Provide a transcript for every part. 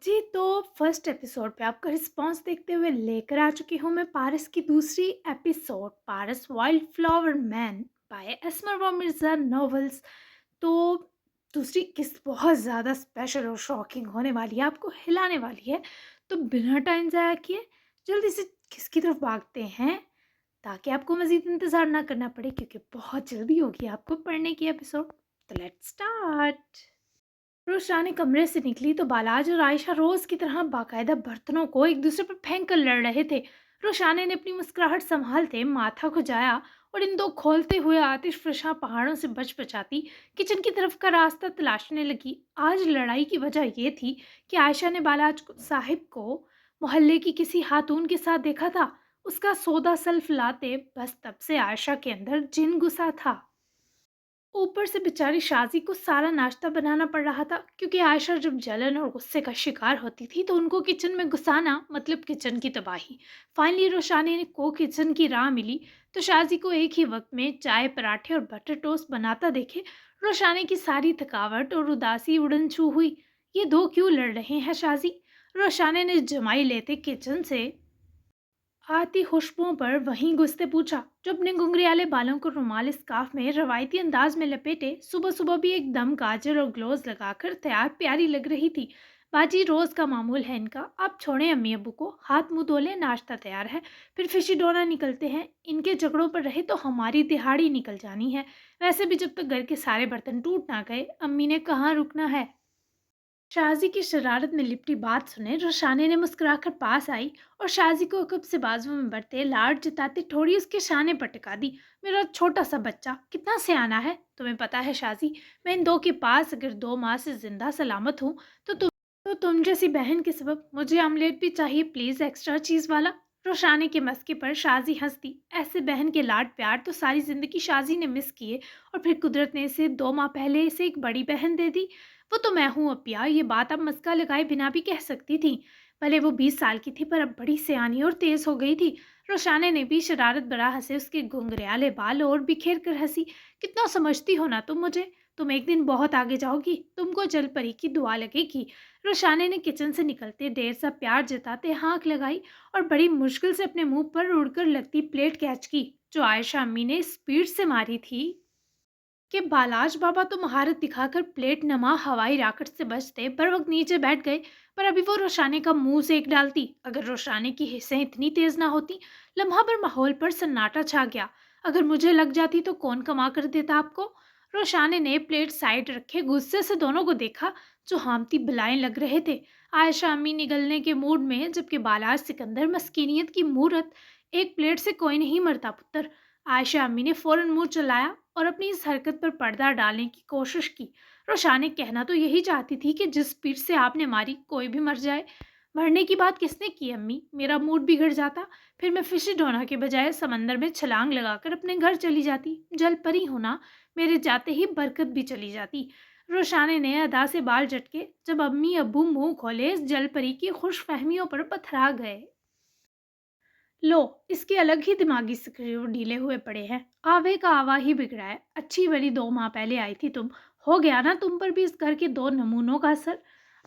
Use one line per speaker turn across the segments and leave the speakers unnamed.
जी, तो first episode पे आपका रिस्पॉन्स देखते हुए लेकर आ चुकी हूँ मैं पारस की दूसरी episode, Paras wild flower man by एस्मरवा मिर्ज़ा नॉवेल्स। तो दूसरी किस्त बहुत ज़्यादा स्पेशल और शॉकिंग होने वाली है, आपको हिलाने वाली है। तो बिना टाइम ज़ाया किए जल्दी से किसकी तरफ भागते हैं, ताकि आपको मज़ीद इंतज़ार ना करना पड़े, क्योंकि बहुत जल्दी होगी आपको पढ़ने की एपिसोड। तो लेट्स स्टार्ट। रोशरानी कमरे से निकली तो बालाज और आयशा रोज की तरह बाकायदा बर्तनों को एक दूसरे पर फेंक कर लड़ रहे थे। रोशानी ने अपनी मुस्कुराहट संभालते माथा खुजाया और इन दो खोलते हुए आतिश फशा पहाड़ों से बच बचाती किचन की तरफ का रास्ता तलाशने लगी। आज लड़ाई की वजह यह थी कि आयशा ने साहिब को मोहल्ले की किसी खातून के साथ देखा था। उसका सौदा सल्फ लाते बस तब से आयशा के अंदर जिन घुसा था। ऊपर से बेचारी शाजी को सारा नाश्ता बनाना पड़ रहा था, क्योंकि आयशा जब जलन और गुस्से का शिकार होती थी तो उनको किचन में घुसाना मतलब किचन की तबाही। फाइनली रोशानी ने को किचन की राह मिली तो शाजी को एक ही वक्त में चाय, पराठे और बटर टोस्ट बनाता देखे रोशानी की सारी थकावट और उदासी उड़न छू हुई। ये दो क्यों लड़ रहे हैं शाजी? रोशानी ने जमाई लेते किचन से आती खुशबुओं पर वहीं घुसते पूछा, जो अपने घुंघरियाले बालों को रुमाल स्कार्फ में रवायती अंदाज में लपेटे सुबह सुबह भी एकदम काजल और ग्लोव्स लगाकर तैयार प्यारी लग रही थी। बाजी रोज का मामूल है इनका, आप छोड़े अम्मी अब्बू को, हाथ मुंह धो ले, नाश्ता तैयार है। फिर फिशी डोना निकलते हैं। इनके झगड़ों पर रहे तो हमारी दिहाड़ी निकल जानी है। वैसे भी जब तक घर के सारे बर्तन टूट ना गए, अम्मी ने कहाँ रुकना है। शाजी की शरारत में लिपटी बात सुने रोशानी ने मुस्कुराकर पास आई और शाजी को अकब से बाजुओं में बढ़ते लाड जताते थोड़ी उसके शाने पर टिका दी। मेरा छोटा सा बच्चा कितना सियाना है, तुम्हें पता है शाजी, मैं इन दो के पास अगर 2 माह से जिंदा सलामत हूँ तो तुम जैसी बहन के सबब मुझे आमलेट भी चाहिए, प्लीज एक्स्ट्रा चीज वाला। रोशानी के मस्के पर शाजी हंसती। ऐसे बहन के लाड प्यार तो सारी जिंदगी शाजी ने मिस किए, और फिर कुदरत ने इसे 2 माह पहले इसे एक बड़ी बहन दे दी। वो तो मैं हूँ अपिया, ये बात अब मस्का लगाए बिना भी कह सकती थी। भले वो 20 साल की थी, पर अब बड़ी सयानी और तेज हो गई थी। रोशाने ने भी शरारत बड़ा हंसे उसके घुंघरियाले बाल और बिखेर कर हंसी। कितना समझती हो ना तुम मुझे, तुम एक दिन बहुत आगे जाओगी, तुमको जल परी की दुआ लगेगी। रोशाने ने किचन से निकलते ढेर सा प्यार जताते हाँक लगाई और बड़ी मुश्किल से अपने मुंह पर उड़कर लगती प्लेट कैच की, जो आयशा अम्मी ने स्पीड से मारी थी कि बालाज बाबा तो महारत दिखाकर प्लेट नमा हवाई राकेट से बचते बर वक्त नीचे बैठ गए। पर अभी वो रोशानी का मुंह सेक डालती। अगर रोशानी की हिस्सें इतनी तेज ना होती, लम्हा भर माहौल पर सन्नाटा छा गया। अगर मुझे लग जाती तो कौन कमा कर देता आपको? रोशानी ने प्लेट साइड रखे गुस्से से दोनों को देखा, जो हामती बिलाएं लग रहे थे। आयशा अम्मी निगलने के मूड में, जबकि बालाज सिकंदर मस्कीनियत की मूरत। एक प्लेट से कोई नहीं मरता पुत्र। आयशा अम्मी ने फौरन मुंह चलाया और अपनी इस हरकत पर पर्दा डालने की कोशिश की। रोशानी कहना तो यही चाहती थी कि जिस स्पीड से आपने मारी, कोई भी मर जाए। मरने की बात किसने की अम्मी? मेरा मूड बिगड़ जाता, फिर मैं फिशी डोना के बजाय समंदर में छलांग लगाकर अपने घर चली जाती। जल परी होना, मेरे जाते ही बरकत भी चली जाती। रोशानी ने अदा से बाल झटके, जब अम्मी अब्बू मुंह खोले इस जल परी की खुश फहमियों पर पथरा गए। लो, इसके अलग ही दिमागी स्क्रू ढीले हुए पड़े हैं। आवे का आवा ही बिगड़ा है। अच्छी बड़ी 2 माह पहले आई थी तुम, हो गया ना तुम पर भी इस घर के दो नमूनों का असर।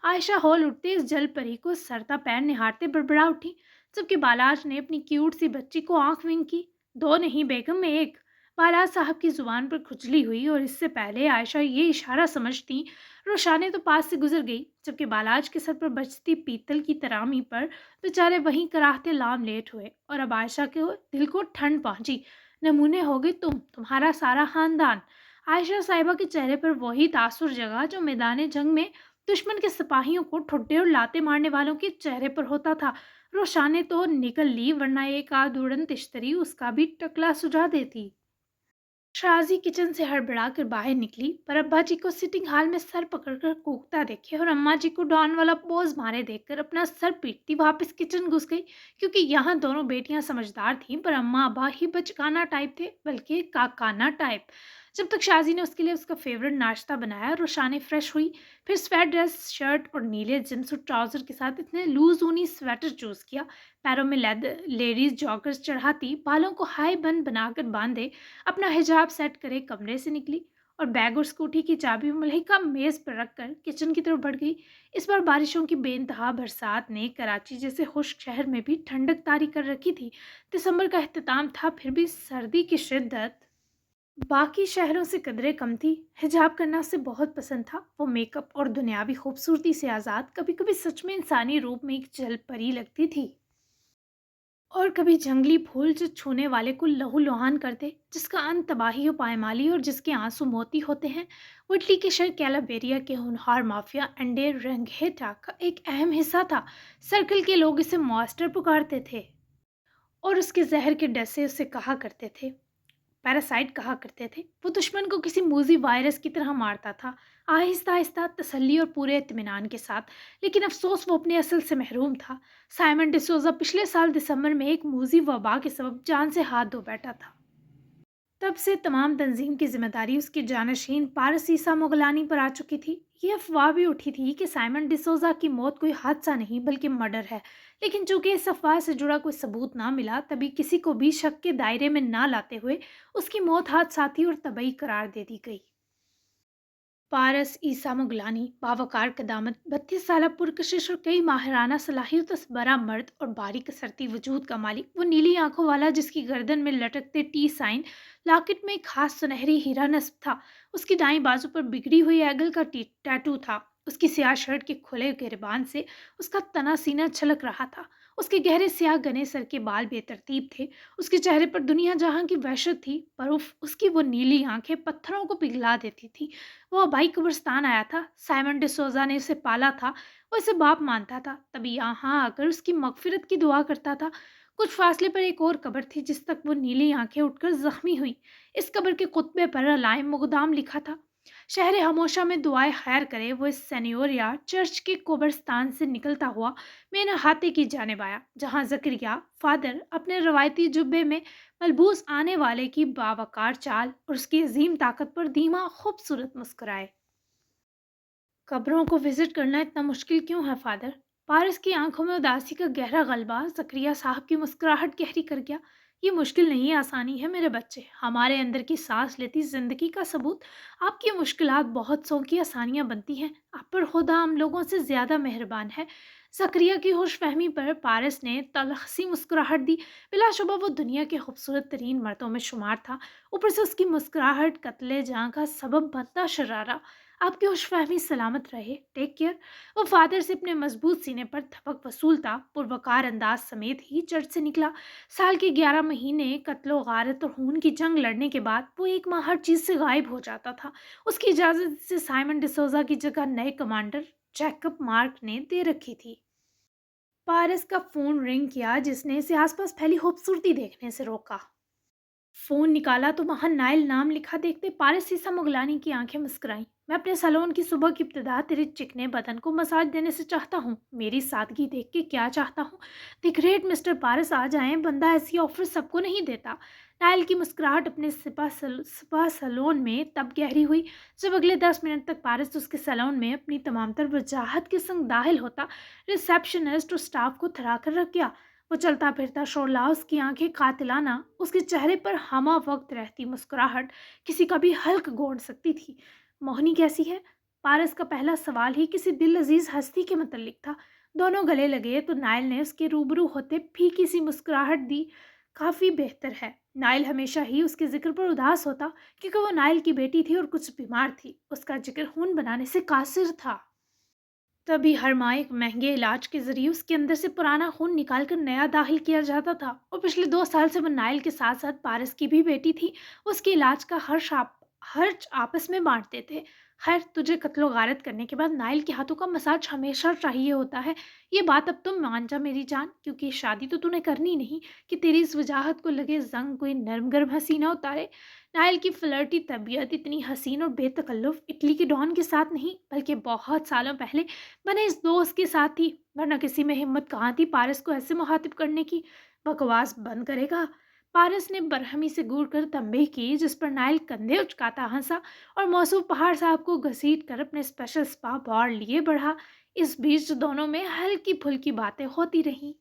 आयशा हॉल उठते इस जल परी को सरता पैर निहारते बड़बड़ा उठी, जबकि बालाज ने अपनी क्यूट सी बच्ची को आंख विंक की। दो नहीं बेगम, एक। बालाज साहब की जुबान पर खुजली हुई, और इससे पहले आयशा ये इशारा समझती, रोशानी तो पास से गुजर गई, जबकि बालाज के सर पर बजती पीतल की तरामी पर बेचारे वहीं कराहते लाम लेट हुए। और अब आयशा के दिल को ठंड पहुंची। नमूने हो गए तुम, तुम्हारा सारा खानदान। आयशा साहिबा के चेहरे पर वही तासुर जगह जो मैदान जंग में दुश्मन के सिपाहियों को ठुड्डे और लाते मारने वालों के चेहरे पर होता था। रोशाने तो निकल ली, वरना एक आध उड़न तिश्तरी उसका भी टकला सुझा देती। शाजी किचन से हड़बड़ाकर बाहर निकली, पर अब्बा जी को सिटिंग हॉल में सर पकड़कर कूकता देखे और अम्मा जी को डॉन वाला पोज मारे देखकर अपना सर पीटती वापस किचन घुस गई, क्योंकि यहाँ दोनों बेटियां समझदार थीं, पर अम्मा अब्बा ही बचकाना टाइप थे, बल्कि काकाना टाइप। जब तक शाजी ने उसके लिए उसका फेवरेट नाश्ता बनाया, रोशानी फ्रेश हुई, फिर स्वेट ड्रेस, शर्ट और नीले जिम्सूट ट्राउजर के साथ इतने लूज ऊनी स्वेटर चूज किया, पैरों में लेदर लेडीज जॉगर्स चढ़ाती, बालों को हाई बन बनाकर बांधे, अपना हिजाब सेट करे कमरे से निकली। और बैग और स्कूटी की चाबी मल्लिका मेज पर रखकर किचन की तरफ बढ़ गई। इस बार बारिशों की बेइंतहा बरसात ने कराची जैसे खुश्क शहर में भी ठंडक तारी कर रखी थी। दिसंबर का इख्तिताम था, फिर भी सर्दी की शिद्दत बाकी शहरों से कदरे कम थी। हिजाब करना उसे बहुत पसंद था। वो मेकअप और दुनियावी खूबसूरती से आज़ाद कभी कभी सच में इंसानी रूप में एक जल परी लगती थी, और कभी जंगली फूल जो छूने वाले को लहूलुहान करते, जिसका अंत तबाही और पायमाली और जिसके आंसू मोती होते हैं। वो इटली के शहर कैलाबेरिया के होनहार माफिया एंडे रंगहेटा का एक अहम हिस्सा था। सर्कल के लोग इसे मास्टर पुकारते थे और उसके जहर के डर से उसे कहा करते थे, पैरासाइट कहा करते थे। वो दुश्मन को किसी मूजी वायरस की तरह मारता था, आहिस्ता आहिस्ता, तसल्ली और पूरे इत्मीनान के साथ। लेकिन अफसोस वो अपने असल से महरूम था। साइमन डिसोजा पिछले साल दिसंबर में एक मूजी वबा के सबब जान से हाथ धो बैठा था। तब से तमाम तंजीम की जिम्मेदारी उसके जानशीन पारस ईसा मुगलानी पर आ चुकी थी। ये अफवाह भी उठी थी कि साइमन डिसोजा की मौत कोई हादसा नहीं बल्कि मर्डर है। लेकिन चूंकि इस अफवाह से जुड़ा कोई सबूत ना मिला, तभी किसी को भी शक के दायरे में ना लाते हुए उसकी मौत हादसाती और तबई करार दे दी गई। पारस ईसा मुगलानी बावकार कदामत 32 साल पुरकशिश और कई माहिराना सलाहियत से बड़ा मर्द और बारीक कसरती वजूद का मालिक। वो नीली आंखों वाला जिसकी गर्दन में लटकते टी साइन लॉकेट में एक खास सुनहरी हीरा नस्ब था। उसकी दाईं बाजू पर बिगड़ी हुई एगल का टैटू था। उसकी स्याह शर्ट के खुले गिरबान से उसका तना सीना छलक रहा था। उसके गहरे स्याह घने सर के बाल बेतरतीब थे। उसके चेहरे पर दुनिया जहां की वहशत थी, पर उफ, उसकी वो नीली आंखें पत्थरों को पिघला देती थी। वो अबाई कब्रिस्तान आया था। साइमन डिसोजा ने उसे पाला था। वो इसे बाप मानता था, तभी यहाँ आकर उसकी मगफिरत की दुआ करता था। कुछ फासले पर एक और कब्र थी जिस तक वो नीली आंखें उठकर जख्मी हुई। इस कब्र के कुतबे पर अलाइम मुकदाम लिखा था, शहर हमोशा में दुआएं खैर करे। वो इस सेनियोरिया चर्च के कब्रिस्तान से निकलता हुआ मेन हाथे की जानिब आया, जहाँ जकरिया फादर अपने रवायती जुब्बे में मलबूस आने वाले की बावकार चाल और उसकी अजीम ताकत पर धीमा खूबसूरत मुस्कुराए। कब्रों को विजिट करना इतना मुश्किल क्यों है फादर? पारस की आंखों में उदासी का गहरा गलबा जकरिया साहब की मुस्कुराहट गहरी कर गया। ये मुश्किल नहीं, आसानी है मेरे बच्चे। हमारे अंदर की सांस लेती जिंदगी का सबूत आपकी मुश्किलात बहुत सौ की आसानियां बनती हैं। आप पर खुदा हम लोगों से ज्यादा मेहरबान है। जकरिया की खुशफहमी पर पारस ने तलखसी मुस्कुराहट दी। बिलाशुबा वो दुनिया के खूबसूरत तरीन मर्दों में शुमार था। ऊपर से उसकी मुस्कुराहट कत्ले जहाँ का सबब बनता शरारा। आपकी खुशफहमी सलामत रहे, टेक केयर। वो फादर से अपने मजबूत सीने पर थपक वसूलता पुरवकार अंदाज समेत ही चर्च से निकला। साल के 11 महीने कत्लो गारत और खून की जंग लड़ने के बाद वो एक माह हर चीज से गायब हो जाता था। उसकी इजाजत से साइमन डिसोजा की जगह नए कमांडर जैकब मार्क ने दे रखी थी। पारस का फोन रिंग किया, जिसने इसे आसपास फैली खूबसूरती देखने से रोका। फोन निकाला तो वहां नाइल नाम लिखा देखते पारस सीसा मुगलानी की आंखें मुस्कुराईं। मैं अपने सैलून की सुबह की इब्तिदा तेरे चिकने बदन को मसाज देने से चाहता हूँ। मेरी सादगी देख के क्या चाहता हूँ? द ग्रेट मिस्टर पारस आ जाएं, बंदा ऐसी ऑफर सबको नहीं देता। नाइल की मुस्कुराहट अपने स्पा सैलून में तब गहरी हुई जब अगले 10 मिनट तक पारस उसके सैलून में अपनी तमाम तर वजाहत के संग दाखिल होता। रिसेप्शनिस्ट और स्टाफ को थरा कर रख गया। वो चलता फिरता शोरला, उसकी आंखें कातिलाना, उसके चेहरे पर हमा वक्त रहती मुस्कुराहट किसी का भी हल्क गोड़ सकती थी। मोहनी कैसी है? पारस का पहला सवाल ही किसी दिल अजीज हस्ती के मतलब था। दोनों गले लगे तो नाइल ने उसके रूबरू होते फीकी सी मुस्कुराहट दी। काफी बेहतर है। नाइल हमेशा ही उसके जिक्र पर उदास होता, क्योंकि वो नाइल की बेटी थी और कुछ बीमार थी। उसका जिक्र खून बनाने से कासिर था। तभी हर माह एक महंगे इलाज के जरिए उसके अंदर से पुराना खून निकाल कर नया दाखिल किया जाता था। और पिछले 2 साल से वो नाइल के साथ साथ पारस की भी बेटी थी। उसके इलाज का हर्च आपस में बांटते थे। खैर, तुझे कत्लो गारत करने के बाद नाइल के हाथों का मसाज हमेशा चाहिए होता है। ये बात अब तुम मान जा मेरी जान, क्योंकि शादी तो तूने करनी नहीं कि तेरी इस वजाहत को लगे जंग कोई नरम गर्म हसीना उतारे। नाइल की फ्लर्टी तबीयत इतनी हसीन और बेतकल्लुफ इटली के डॉन के साथ नहीं, बल्कि बहुत सालों पहले बने इस दोस्त के साथ थी। वरना किसी में हिम्मत कहाँ थी पारस को ऐसे मुखातिब करने की? बकवास बंद करेगा? पारस ने बरहमी से घूर कर तंबी की, जिस पर नाइल कंधे उचकाता हंसा और मौसूफ पहाड़ साहब को घसीट कर अपने स्पेशल स्पा बार लिए बढ़ा। इस बीच दोनों में हल्की फुल्की बातें होती रहीं।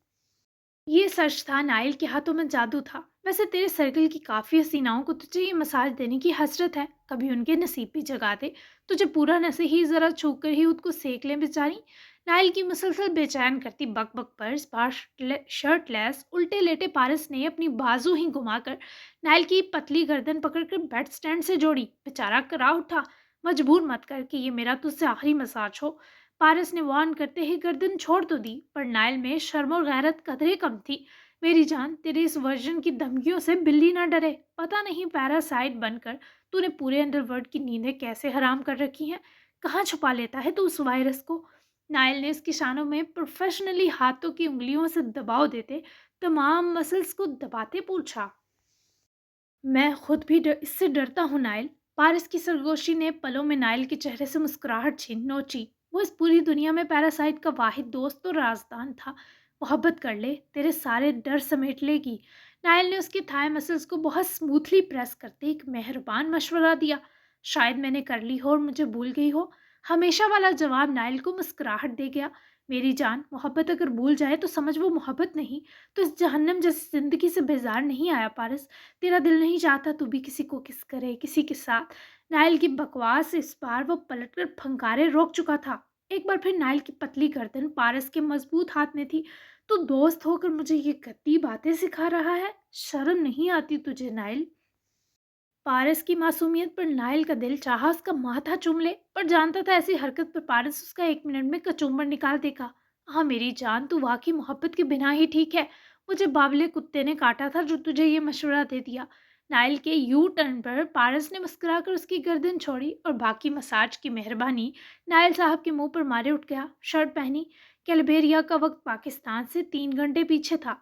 ये सच था, नाइल के हाथों में जादू था। वैसे तेरे सर्कल की काफ़ी हसीनाओं को तुझे ये मसाज देने की हसरत है, कभी उनके नसीब भी जगा दे, तुझे पूरा नसे ही ज़रा छू कर ही उसको सेक लें बेचारी। नाइल की मुसलसल बेचैन करती बक बक पर इस बार शर्टलेस उल्टे लेटे पारस ने अपनी बाजू ही घुमाकर नाइल की पतली गर्दन पकड़कर बेड स्टैंड से जोड़ी। बेचारा करा उठा, मजबूर मत कर कि ये मेरा तुझसे आखिरी मसाज हो। पारस ने वार्न करते ही गर्दन छोड़ तो दी, पर नाइल में शर्म और गैरत कदरे कम थी। मेरी जान, तेरे इस वर्जन की धमकियों से बिल्ली ना डरे। पता नहीं पैरासाइट बनकर तूने पूरे अंडरवर्ल्ड की नींदें कैसे हराम कर रखी हैं। कहाँ छुपा लेता है तू उस वायरस को? नायल ने इसकी शानों में प्रोफेशनली हाथों की उंगलियों से दबाव देते तमाम मसल्स को दबाते पूछा। मैं खुद भी इससे डरता हूँ नाइल। पारस की सरगोशी ने पलों में नाइल के चेहरे से मुस्कुराहट छीन नोची। वो इस पूरी दुनिया में पैरासाइट का वाहिद दोस्त और राजदान था। मोहब्बत कर ले, तेरे सारे डर समेट लेगी। नाइल ने उसके थाई मसल्स को बहुत स्मूथली प्रेस करते एक मेहरबान मशवरा दिया। शायद मैंने कर ली हो और मुझे भूल गई हो। हमेशा वाला जवाब नाइल को मुस्कुराहट दे गया। मेरी जान, मोहब्बत अगर भूल जाए तो समझ वो मोहब्बत नहीं, तो इस जहन्नम जैसी जिंदगी से बेजार नहीं आया पारस। तेरा दिल नहीं चाहता तू भी किसी को किस करे किसी के साथ। नाइल की बकवास इस बार वो पलटकर फंकारे रोक चुका था। एक बार फिर नाइल की पतली गर्दन पारस के मजबूत हाथ में थी। तू दोस्त होकर मुझे ये गंदी बातें सिखा रहा है? शर्म नहीं आती तुझे नाइल? पारस की मासूमियत पर नाइल का दिल चाहा उसका माथा चूम ले, पर जानता था ऐसी हरकत पर पारस उसका 1 मिनट में कचूमर निकाल देगा। हाँ मेरी जान, तू वाकई मोहब्बत के बिना ही ठीक है। मुझे बावले कुत्ते ने काटा था जो तुझे ये मशवरा दे दिया। नाइल के यू टर्न पर पारस ने मुस्कुराकर उसकी गर्दन छोड़ी और बाकी मसाज की मेहरबानी नाइल साहब के मुंह पर मारे उठ गया। शर्ट पहनी। कैलबेरिया का वक्त पाकिस्तान से 3 घंटे पीछे था।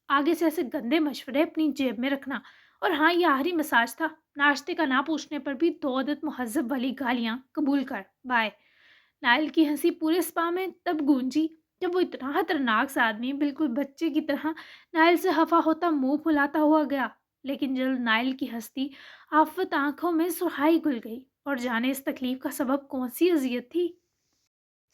आगे से ऐसे गंदे मशवरे अपनी जेब में रखना। और हाँ, ये आखिरी मसाज था। नाश्ते का ना पूछने पर भी 2 अदद मुहज़्ज़ब वाली गालियाँ कबूल कर। बाय। नाइल की हंसी पूरे स्पा में तब गूंजी जब वो इतना खतरनाक सा आदमी बिल्कुल बच्चे की तरह नाइल से हफा होता मुंह फुलाता हुआ गया। लेकिन जल्द नाइल की हंसती आफत आंखों में सुहाई घुल गई, और जाने इस तकलीफ का सबब कौन सी अजियत थी।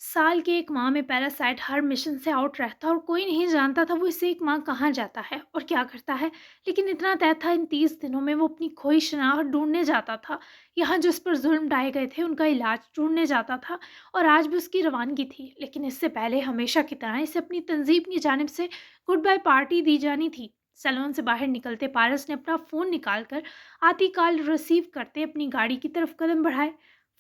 साल के एक माह में पैरासाइट हर मिशन से आउट रहता और कोई नहीं जानता था वो इससे एक माह कहाँ जाता है और क्या करता है। लेकिन इतना तय था, इन 30 दिनों में वो अपनी खोई शनाख्त ढूंढने जाता था। यहाँ जिस पर जुल्म ढाए गए थे उनका इलाज ढूंढने जाता था। और आज भी उसकी रवानगी थी, लेकिन इससे पहले हमेशा की तरह इसे अपनी तंजीम की जानिब से गुड बाय पार्टी दी जानी थी। सैलून से बाहर निकलते पारस ने अपना फ़ोन निकालकर आती कॉल रिसीव करते अपनी गाड़ी की तरफ कदम बढ़ाए।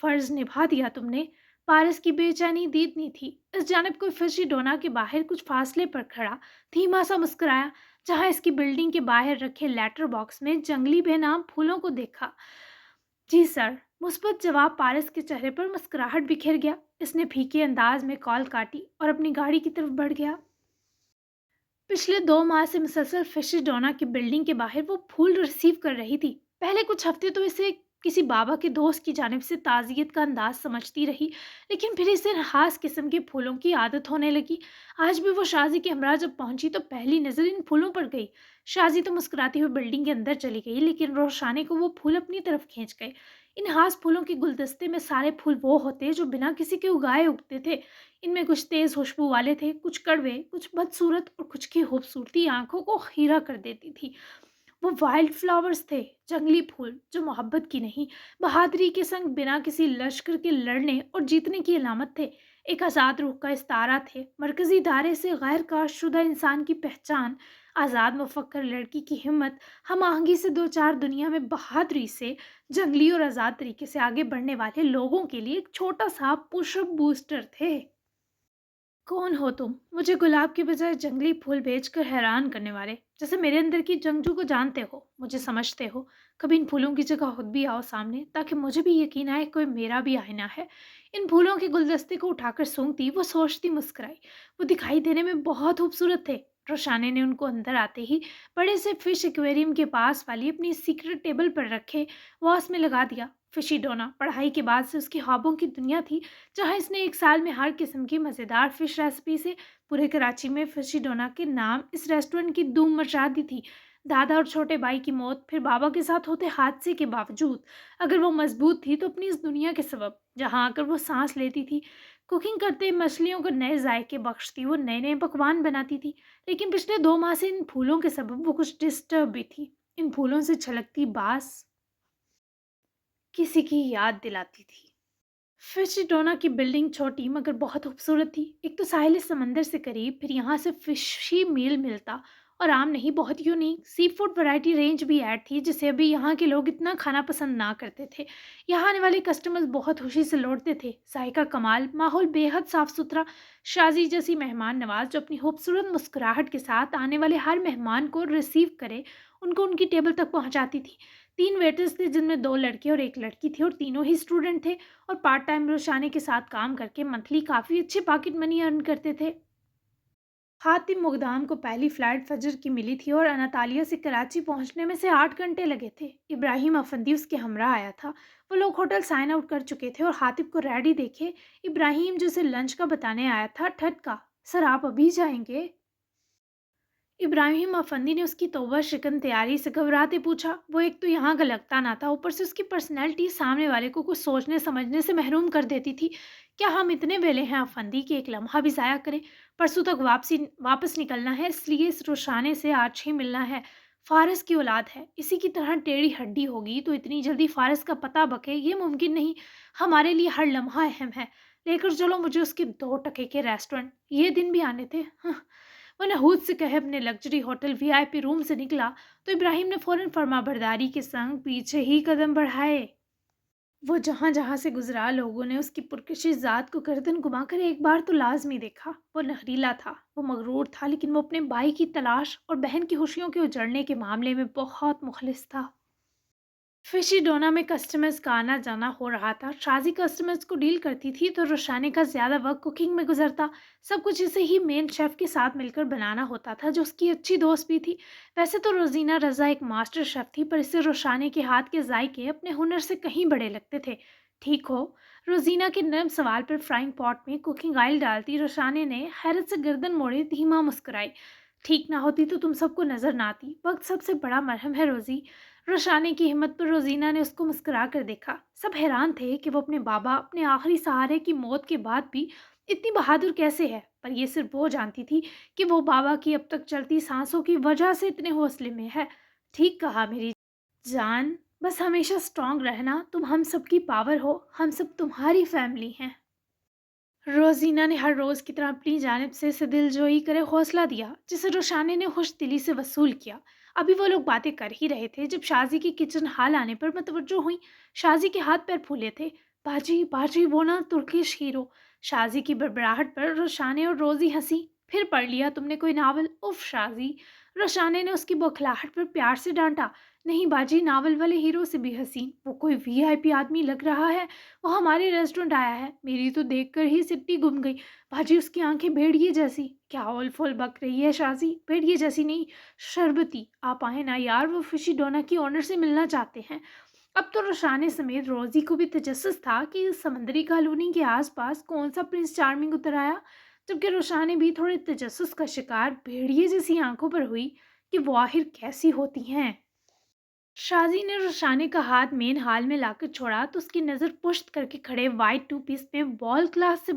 फ़र्ज़ निभा दिया तुमने। पारस की बेचैनी दीदनी थी। इस जानिब कोई फर्शी डोना के बाहर कुछ फासले पर खड़ा धीमा सा मुस्कुराया, जहां इसकी बिल्डिंग के बाहर रखे लेटर बॉक्स में जंगली बेनाम फूलों को देखा। जी सर। मुस्बत जवाब पारस के चेहरे पर मुस्कुराहट बिखेर गया। इसने फीके अंदाज में कॉल काटी और अपनी गाड़ी की तरफ बढ़ गया। पिछले 2 माह से मुसलसल फिशिस डोना की बिल्डिंग के बाहर वो फूल रिसीव कर रही थी। पहले कुछ हफ्ते तो इसे किसी बाबा के दोस्त की जानिब से ताज़ियत का अंदाज समझती रही, लेकिन फिर इसे खास किस्म के फूलों की आदत होने लगी। आज भी वो शाजी के हमरा जब पहुंची तो पहली नज़र इन फूलों पर गई। शाजी तो मुस्कुराती हुई बिल्डिंग के अंदर चली गई, लेकिन रोशाने को वो फूल अपनी तरफ खींच गए। इन खास फूलों के गुलदस्ते में सारे फूल वो होते जो बिना किसी के उगाए उगते थे। इनमें कुछ तेज खुशबू वाले थे, कुछ कड़वे, कुछ बदसूरत, और कुछ की खूबसूरती आंखों को खीरा कर देती थी। वो वाइल्ड फ्लावर्स थे, जंगली फूल जो मोहब्बत की नहीं, बहादुरी के संग बिना किसी लश्कर के लड़ने और जीतने की अलामत थे। एक आज़ाद रूह का इस्तारा थे, मरकजी दायरे से गैर काशशुदा इंसान की पहचान, आज़ाद मुफक्कर लड़की की हिम्मत, हम आहंगी से दो चार दुनिया में बहादुरी से जंगली और आज़ाद तरीके से आगे बढ़ने वाले लोगों के लिए एक छोटा सा पुशअप बूस्टर थे। कौन हो तुम? मुझे गुलाब के बजाय जंगली फूल बेचकर हैरान करने वाले। जैसे मेरे अंदर की जंगजू को जानते हो, मुझे समझते हो। कभी इन फूलों की जगह खुद भी आओ सामने, ताकि मुझे भी यकीन आए कोई मेरा भी आईना है। इन फूलों के गुलदस्ते को उठाकर सूंघती वो सोचती मुस्कुराई। वो दिखाई देने में बहुत खूबसूरत थे। रोशाने ने उनको अंदर आते ही बड़े से फिश एक्वेरियम के पास वाली अपनी सीक्रेट टेबल पर रखे वॉस में लगा दिया। फिशी डोना पढ़ाई के बाद से उसकी ख्वाबों की दुनिया थी, जहां इसने एक साल में हर किस्म की मज़ेदार फ़िश रेसिपी से पूरे कराची में फिशी डोना के नाम इस रेस्टोरेंट की धूम मचा दी थी। दादा और छोटे भाई की मौत, फिर बाबा के साथ होते हादसे के बावजूद अगर वो मजबूत थी तो अपनी इस दुनिया के सबब, जहां आकर वो सांस लेती थी। कुकिंग करते मछलियों को नए जायके बख्शती, वो नए नए पकवान बनाती थी। लेकिन पिछले 2 माह से इन फूलों के सबब वो कुछ डिस्टर्ब भी थी। इन फूलों से छलकती बास किसी की याद दिलाती थी। फिशडोना की बिल्डिंग छोटी मगर बहुत खूबसूरत थी। एक तो साहिल समंदर से करीब, फिर यहाँ से फिशी मील मिलता, और आम नहीं, बहुत unique sea food variety range भी ऐड थी जिसे अभी यहाँ के लोग इतना खाना पसंद ना करते थे। यहाँ आने वाले कस्टमर्स बहुत खुशी से लौटते थे। जायका कमाल, माहौल बेहद साफ सुथरा। शाजी जैसी मेहमान नवाज जो अपनी खूबसूरत मुस्कुराहट के साथ आने वाले हर मेहमान को रिसीव करे, उनको उनकी टेबल तक पहुँचाती थी। 3 वेटर्स थे जिनमें 2 लड़के और एक लड़की थी, और तीनों ही स्टूडेंट थे और पार्ट टाइम रोशानी के साथ काम करके मंथली काफ़ी अच्छे पॉकेट मनी अर्न करते थे। हातिम मुगदाम को पहली फ्लाइट फजर की मिली थी और अनातालिया से कराची पहुंचने में से 8 घंटे लगे थे। इब्राहिम अफंदी उसके हमरा आया था। वो लोग होटल साइन आउट कर चुके थे और हातिब को रेडी देखे इब्राहिम जो उसे लंच का बताने आया था ठटका, सर आप अभी जाएंगे? इब्राहिम अफंदी ने उसकी तौबा शिकन तैयारी से घबराते पूछा। वो एक तो यहाँ का लगता ना था, ऊपर से उसकी पर्सनैलिटी सामने वाले को कुछ सोचने समझने से महरूम कर देती थी। क्या हम इतने वेले हैं अफंदी कि एक लम्हा भी ज़ाया करें? परसों तक वापस निकलना है, इसलिए इस रोशाने से आज ही मिलना है। फारस की औलाद है, इसी की तरह टेढ़ी हड्डी होगी तो इतनी जल्दी फारस का पता बके ये मुमकिन नहीं। हमारे लिए हर लम्हा अहम है। लेकर चलो मुझे उसके 2 टके के रेस्टोरेंट। ये दिन भी आने थे। हाँ। वो नहूद से कहे अपने लग्जरी होटल वीआईपी रूम से निकला तो इब्राहिम ने फौरन फर्माबरदारी के संग पीछे ही कदम बढ़ाए। वो जहां जहां से गुजरा लोगों ने उसकी पुरकशी जात को गर्दन घुमाकर एक बार तो लाजमी देखा। वो नखरीला था, वो मगरूर था, लेकिन वो अपने भाई की तलाश और बहन की खुशियों के उजड़ने के मामले में बहुत मुखलिस था। फिशी डोना में कस्टमर्स का आना जाना हो रहा था। शाजी कस्टमर्स को डील करती थी तो रोशानी का ज़्यादा वक्त कुकिंग में गुजरता। सब कुछ इसे ही मेन शेफ के साथ मिलकर बनाना होता था जो उसकी अच्छी दोस्त भी थी। वैसे तो रोजीना रजा एक मास्टर शेफ थी, पर इसे रोशानी के हाथ के जायके अपने हुनर से कहीं बड़े लगते थे। ठीक हो, रोजीना के नर्म सवाल पर फ्राइंग पॉट में कुकिंग ऑयल डालती रोशानी ने हैरत से गर्दन मोड़े धीमा मुस्कुराई। ठीक ना होती तो तुम सबको नजर ना आती। वक्त सबसे बड़ा मरहम है रोजी। रोशानी की हिम्मत पर रोजीना ने उसको मुस्कुरा कर देखा। सब हैरान थे कि वो अपने बाबा, अपने आखिरी सहारे की मौत के बाद भी इतनी बहादुर कैसे है, पर यह सिर्फ वो जानती थी कि वो बाबा की अब तक चलती सांसों की वजह से इतने हौसले में है। ठीक कहा मेरी जान, बस हमेशा स्ट्रांग रहना, तुम हम सबकी पावर हो, हम सब तुम्हारी फैमिली हैं। रोजीना ने हर रोज़ की तरह अपनी जानिब से इसे दिलजोई करे हौसला दिया, जिसे रोशानी ने खुश दिली से वसूल किया। अभी वो लोग बातें कर ही रहे थे जब शाजी की किचन हाल आने पर मतवज्जो हुई। शाजी के हाथ पैर फूले थे। बाजी बाजी वो ना तुर्किश हीरो। शाजी की बड़बड़ाहट पर रोशानी और रोजी हंसी। फिर पढ़ लिया तुमने कोई नावल? उफ शाजी। रोशानी ने उसकी बौखलाहट पर प्यार से डांटा। नहीं बाजी, नावल वाले हीरो से भी हसीन वो कोई वीआईपी आदमी लग रहा है। वो हमारे रेस्टोरेंट आया है, मेरी तो देखकर ही सिट्टी गुम गई। बाजी उसकी आंखें भेड़िए जैसी। क्या ओल फोल बक रही है शाजी? भेड़िए जैसी नहीं, शरबती। आप आए ना यार, वो फिशी डोना की ओनर से मिलना चाहते हैं। अब तो रोशाने समेत रोजी को भी तजस्सुस था कि इस समंदरी कॉलोनी के आसपास कौन सा प्रिंस चार्मिंग उतर आया, जबकि रोशाने भी थोड़े तजस्सुस का शिकार भेड़िए जैसी आंखों पर हुई कि वो आखिर कैसी होती हैं। शाजी ने रोशानी का हाथ मेन हाल में लाकर छोड़ा तो उसकी नज़र पुष्ट करके खड़े वाइट टू पीस पे वॉल ग्लास से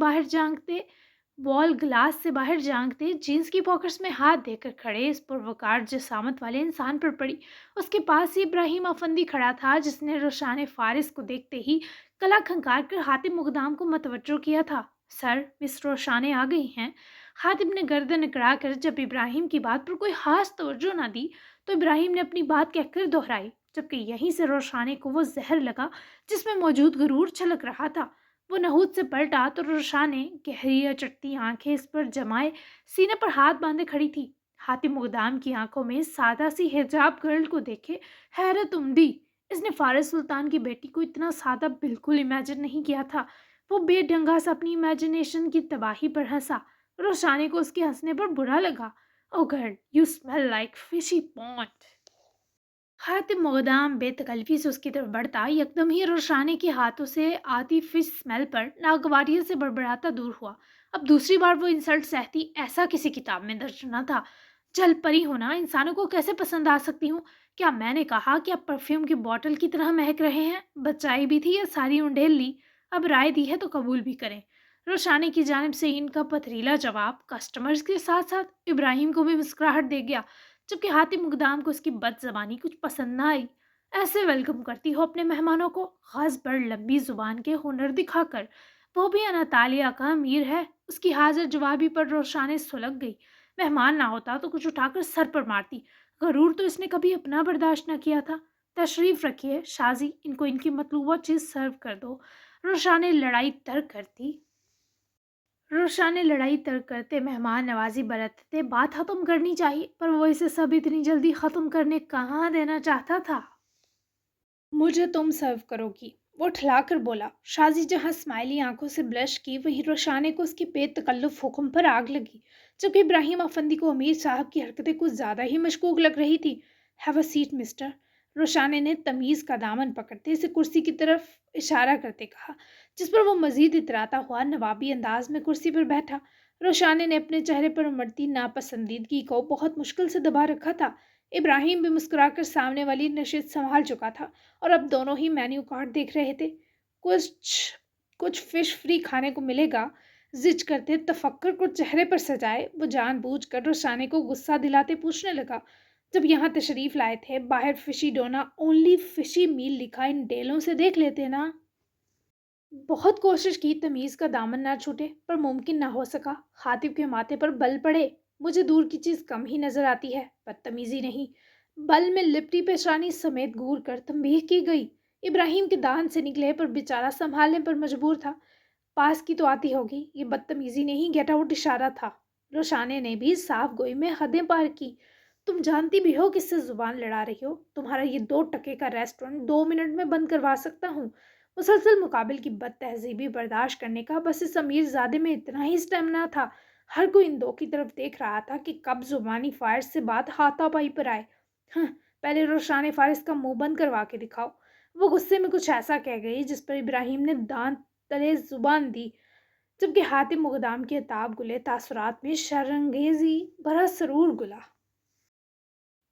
बाहर झांकते जीन्स की पॉकेट्स में हाथ देकर खड़े इस पुरवकार जसामत वाले इंसान पर पड़ी। उसके पास ही इब्राहिम अफंदी खड़ा था जिसने रोशान फारिस को देखते ही गला खंकार कर हातिम मुकदाम को मतवज्जो किया था। सर, मिस रोशाने आ गई हैं। हातिम ने गर्दन अकड़ा कर जब इब्राहिम की बात पर कोई खास तवज्जो ना दी तो इब्राहिम ने अपनी बात कहकर दोहराई, जबकि यहीं से रोशाने को वो जहर लगा जिसमें मौजूद गुरूर छलक रहा था। वो नहूद से पलटा तो रोशाने गहरी और चटती आंखें इस पर जमाए सीने पर हाथ बांधे खड़ी थी। हातिम मुकदाम की आंखों में सादा सी हिजाब गर्ल को देखे हैरत उमड़ी। इसने फारिस सुल्तान की बेटी को इतना सादा बिल्कुल इमेजिन नहीं किया था। वो बेढंगा सा अपनी इमेजिनेशन की तबाही पर हंसा। रोशाने को उसके हंसने पर बुरा लगा। Oh girl, you smell like fishy pond. Hatim मोदाम बेतकल्फी से उसकी तरफ बढ़ता यकदम ही रोशानी के हाथों से आती फिश स्मेल पर नागवारियत से बड़बड़ाता दूर हुआ। अब दूसरी बार वो इंसल्ट सहती ऐसा किसी किताब में दर्ज न था। जल परी होना इंसानों को कैसे पसंद आ सकती हूँ? क्या मैंने कहा कि आप परफ्यूम की बोतल की तरह महक रहे हैं? बच्चाई भी थी या सारी उंडेल ली? अब राय दी है तो कबूल भी करें। रोशानी की जानिब से इनका पथरीला जवाब कस्टमर्स के साथ साथ इब्राहिम को भी मुस्कुराहट दे गया। जबकि हातिम मुकदाम को उसकी बदजबानी कुछ पसंद ना आई। ऐसे वेलकम करती हो अपने मेहमानों को, खास पर लंबी जुबान के हुनर दिखाकर। वो भी अनातालिया का अमीर है। उसकी हाजिर जवाबी पर रोशाने सुलग गई। मेहमान ना होता तो कुछ उठाकर सर पर मारती। गरूर तो इसने कभी अपना बर्दाश्त न किया था। तशरीफ रखिए शाजी, इनको इनकी मतलूबा चीज सर्व कर दो। रोशाने लड़ाई तर्क करती रोशा ने लड़ाई तर्क करते मेहमान नवाजी बरतते बात खत्म करनी चाहिए, पर वो इसे सब इतनी जल्दी खत्म करने कहाँ देना चाहता था। मुझे तुम सर्व करोगी, वो ठिलाकर बोला। शाजी जहाँ स्माइली आंखों से ब्लश की, वहीं रोशाने को उसके बेतकल्लुफ हुक्म पर आग लगी। जबकि इब्राहिम अफंदी को अमीर साहब की हरकतें कुछ ज्यादा ही मशकूक लग रही थी। Have a seat mister, Roshane ने तमीज का दामन पकड़ते इसे कुर्सी की तरफ इशारा करते कहा, जिस पर वो मजीद इतराता हुआ नवाबी अंदाज में कुर्सी पर बैठा। रोशाने ने अपने चेहरे पर उमड़ती नापसंदीदगी को बहुत मुश्किल से दबा रखा था। इब्राहिम भी मुस्कुराकर सामने वाली नशिस्त संभाल चुका था और अब दोनों ही मेन्यू कार्ड देख रहे थे। कुछ कुछ फिश फ्री खाने को मिलेगा, जिज करते तफक्कर को चेहरे पर सजाए वो जानबूझकर रोशाने को गुस्सा दिलाते पूछने लगा, जब यहाँ तशरीफ लाए थे बाहर फिशी डोना ओनली फिशी मील लिखा इन डेलों से देख लेते ना। बहुत कोशिश की तमीज का दामन ना छूटे, पर मुमकिन ना हो सका। खातिब के माथे पर बल पड़े। मुझे दूर की चीज कम ही नजर आती है, बदतमीजी नहीं। बल में लिपटी पेशानी समेत घूर कर तंबीह की गई। इब्राहिम के दाहन से निकले पर बेचारा संभालने पर मजबूर था। पास की तो आती होगी, ये बदतमीजी नहीं गेट आउट इशारा था। रोशाने ने भी साफ गोई में हदें पार की। तुम जानती भी हो किससे जुबान लड़ा रही हो। तुम्हारा ये 2 टके का रेस्टोरेंट 2 मिनट में बंद करवा सकता हूँ। मुसलसल मुकाबिल की बद तहजीबी बर्दाश्त करने का बस इस अमीर ज़ादे में इतना ही स्टेमिना था। हर कोई इन दो की तरफ देख रहा था कि कब जुबानी फारिस से बात हाथापाई पर आए। हाँ, पहले रोशान फारिस का मुंह बंद करवा के दिखाओ। वो गुस्से में कुछ ऐसा कह गई जिस पर इब्राहिम ने दांत तले जुबान दी, जबकि हातिम मुकदाम के ताब गुले तासुरात में शर्रंगेजी भरा सरूर गुला।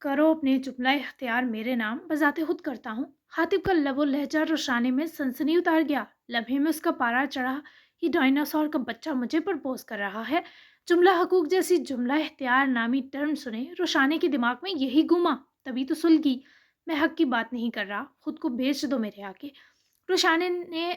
करो अपने जुमला इख्तियार मेरे नाम, बजाते खुद करता हूँ। हातिब का लबो लहजा रोशाने में सनसनी उतार गया। लम्हे में उसका पारा चढ़ा। ये डायनासोर का बच्चा मुझे प्रपोज कर रहा है। जुमला हकूक जैसी जुमला इख्तियार नामी टर्म सुने रोशाने के दिमाग में यही घुमा। तभी तो सुलगी, मैं हक की बात नहीं कर रहा, खुद को बेच दो मेरे आगे। रोशाने ने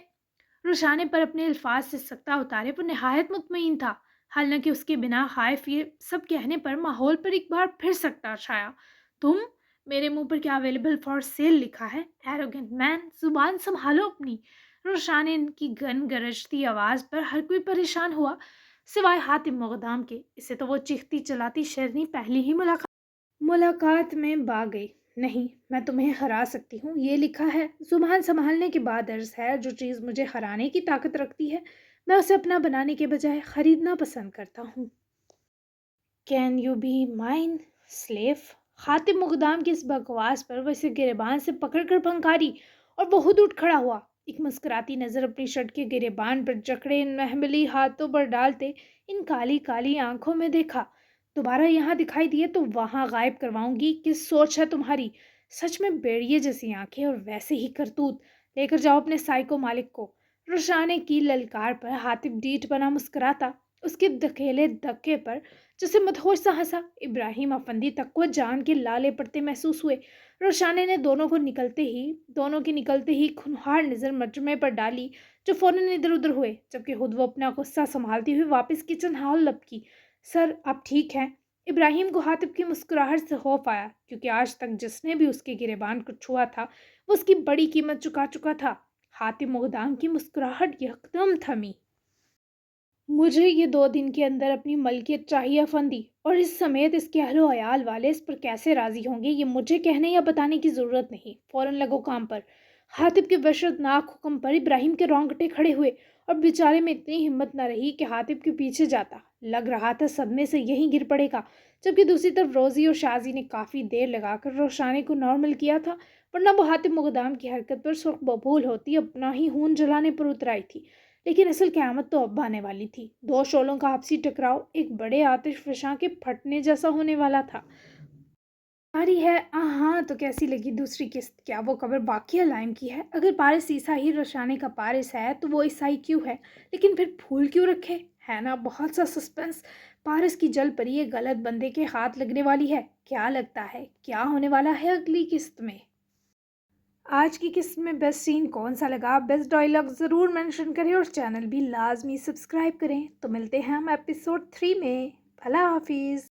रुशाने पर अपने अल्फाज से सख्ता उतारे पर नहायत मुतमईन था। हालांकि उसके बिना हाइफ ये सब कहने पर माहौल पर एक बार फिर सख्ता छाया। तुम, मेरे मुंह पर क्या अवेलेबल फॉर सेल लिखा है? एरोगेंट मैन, जुबान संभालो अपनी। रुशाने की गन गरजती आवाज पर हर कोई परेशान हुआ, सिवाय हातिम मुकद्दम के। इसे तो वो चीखती चलाती शेरनी पहली ही मुलाकात में बा गई। नहीं, मैं तुम्हें हरा सकती हूँ, ये लिखा है। जुबान संभालने के बाद अर्ज है, जो चीज़ मुझे हराने की ताकत रखती है मैं उसे अपना बनाने के बजाय खरीदना पसंद करता हूँ। Can you be mine slave? Khatib Muqaddam की इस बकवास पर वह इसे गिरेबान से पकड़कर फंकारी और बहुत उठ खड़ा हुआ। एक मुस्कुराती नजर अपनी शर्ट के गिरेबान पर जकड़े इन महमली हाथों पर डालते इन काली काली आंखों में देखा। दोबारा यहाँ दिखाई दिए तो वहां गायब करवाऊंगी। किस सोच है तुम्हारी? सच में बेड़िए जैसी आंखें और वैसे ही करतूत। लेकर जाओ अपने साइको मालिक को। रुशाने की ललकार पर हातिब डीठ बना मुस्कुराता। उसके धकेले धक्के पर जैसे मदहोश सा हंसा। इब्राहिम अफंदी तक को जान के लाले पड़ते महसूस हुए। रोशाने ने दोनों की निकलते ही खुनहार नजर मजमे पर डाली, जो फौरन इधर उधर हुए, जबकि खुद वो अपना गुस्सा संभालती हुई वापस किचन हॉल लपकी। सर, आप ठीक हैं? इब्राहिम को हातिब की मुस्कुराहट से खौफ आया, क्योंकि आज तक जिसने भी उसके गिरेबान को छुआ था वो उसकी बड़ी कीमत चुका चुका था। हातिब मुगदाम की मुस्कुराहट यकदम थमी। मुझे ये 2 दिन के अंदर अपनी मलकियत चाहिए अफंदी, और इस समेत इसके अहलो अयाल वाले इस पर कैसे राजी होंगे ये मुझे कहने या बताने की ज़रूरत नहीं। फ़ौरन लगो काम पर। हातिब के वशरतनाक हुक्म पर इब्राहिम के रोंगटे खड़े हुए और बेचारे में इतनी हिम्मत न रही कि हातिब के पीछे जाता। लग रहा था सदमे से यहीं गिर पड़ेगा। जबकि दूसरी तरफ रोज़ी और शाजी ने काफ़ी देर लगाकर रोशाने को नॉर्मल किया था, वरना वो हातिब मुकद्दम की हरकत पर सुर्ख बबूल होती अपना ही खून जलाने पर उतर आई थी। लेकिन असल क़यामत तो अब आने वाली थी। 2 शोलों का आपसी टकराव एक बड़े आतिशफ़शां के फटने जैसा होने वाला था। रही है। हाँ, तो कैसी लगी दूसरी किस्त? क्या वो खबर बाकिया लाइम की है? अगर पारिस ईसा ही रोशाने का पारिस है तो वो ईसाई क्यों है? लेकिन फिर फूल क्यों रखे? है ना बहुत सा सस्पेंस। پارس کی جل پری ایک غلط بندے کے ہاتھ لگنے والی ہے۔ کیا لگتا ہے کیا ہونے والا ہے اگلی قسط میں؟ آج کی قسط میں بیسٹ سین کون سا لگا، بیسٹ ڈائلاگ ضرور مینشن کریں اور چینل بھی لازمی سبسکرائب کریں۔ تو ملتے ہیں ہم ایپیسوڈ 3 میں۔ اللہ حافظ۔